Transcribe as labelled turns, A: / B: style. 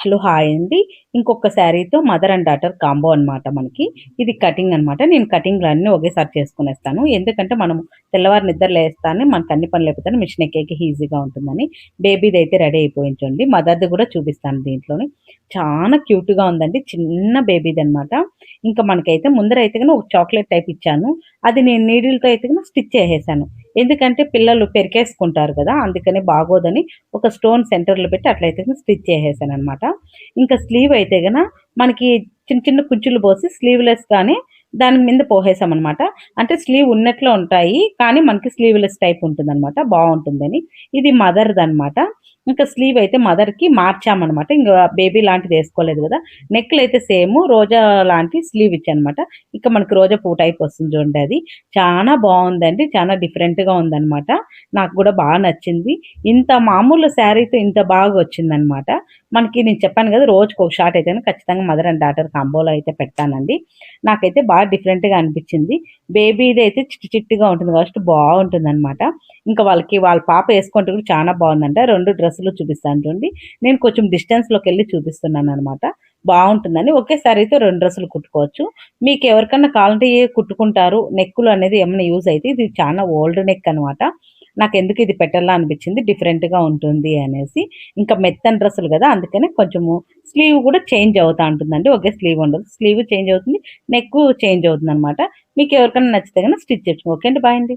A: Hello hi అండి. ఇంకొక శారీతో mother and daughter combo అనమాట మనకి. ఇది కటింగ్ అనమాట. నేను కటింగ్‌లన్నీ ఒకేసారి చేసుకునేస్తాను. ఎందుకంటే మనము తెల్లవారి నిద్ర లేస్తానే మనకు అన్ని పనులు అయిపోతానే మిషన్ ఎక్కేకి ఈజీగా ఉంటుందని. బేబీదైతే రెడీ అయిపోయింది చూడండి. మదర్‌ది కూడా చూపిస్తాను దీంట్లోనే. చాలా క్యూట్‌గా ఉందండి. చిన్న బేబీదనమాట. ఇంకా మనకైతే ముందరైతే గనుక ఒక చాక్లేట్ టైప్ ఇచ్చాను. అది నేను నీడిల్‌తో అయితే గనుక స్టిచ్ చేసేసాను. ఎందుకంటే పిల్లలు పెరికేసుకుంటారు కదా! అందుకని బాగోదని ఒక స్టోన్ సెంటర్‌లో పెట్టి అట్లయితే స్టిచ్ చేసేసాననమాట. ఇంకా స్లీవ్ అయితే మనకి చిన్న చిన్న కుచ్చులు పోసి స్లీవ్‌లెస్‌గానే దాని మీద పోసేసామనమాట. అంటే స్లీవ్ ఉన్నట్లే ఉంటాయి. కానీ మనకి స్లీవ్‌లెస్ టైప్ ఉంటుందనమాట. బావుంటుందని. ఇది మదర్‌దనమాట. ఇంకా స్లీవ్ అయితే మదర్‌కి మార్చామనమాట. ఇంగ బేబీ లాంటిది ఏసుకోలేదు గదా! నెక్‌లయితే సేము రోజా లాంటి స్లీవ్ ఇచ్చాననమాట. ఇక మనకి రోజా పూ టైప్ వస్తుంది చూడండి అది. చానా బావుందండి. చానా డిఫరెంట్‌గా ఉందనమాట. నాకు గూడా నచ్చింది. ఇంత మామూలు శారీతో ఇంత బాగొచ్చిందనమాట. మనకి నేను చెప్పాను గదా! రోజుకొక షాట్ అయితే ఖచ్చితంగా మదర్ అండ్ డాటర్ కాంబోలో అయితే పెడతానండి. నాకైతే డిఫరెంట్‌గా అనిపిచ్చింది. బేబీదైతే చిట్టి చిట్టిగా ఉంటుంది కాబట్టి బావుంటుందనమాట. ఇంకా వాళ్ళ పాప యేసుకుంటే కూడా చానా బావుందంట. 2 డ్రెస్సులు చూపిస్తాను చూడండి. నేను కొంచెం డిస్టెన్స్‌లోకెళ్ళి చూపిస్తున్నాననమాట. బావుంటుందని. ఒకేసారి అయితే 2 డ్రెస్సులు కుట్టుకోవచ్చు. మీకెవరికన్నా కావాలంటే కుట్టుకుంటారు. నెక్కులు అనేది ఏమన్నా యూజ్ అయితే ఇది చాలా ఓల్డ్ నెక్ అనమాట. నాకెందుకు ఇది పెట్టాలా అనిపిచ్చింది. డిఫరెంట్‌గా ఉంటుంది అనేసి. ఇంకా మెత్తని డ్రెస్సులు గదా! అందుకనే కొంచెము స్లీవ్ గూడా చేంజ్ అవుతా ఉంటుందండి. ఒకే స్లీవ్ ఉండదు. స్లీవ్ చేంజ్ అవుతుంది. నెక్కు చేంజ్ అవుతుందనమాట. మీకెవరికన్నా నచ్చితే గనక స్టిచ్ చేయించుకో ఓకే అండి. బాయ్ అండి.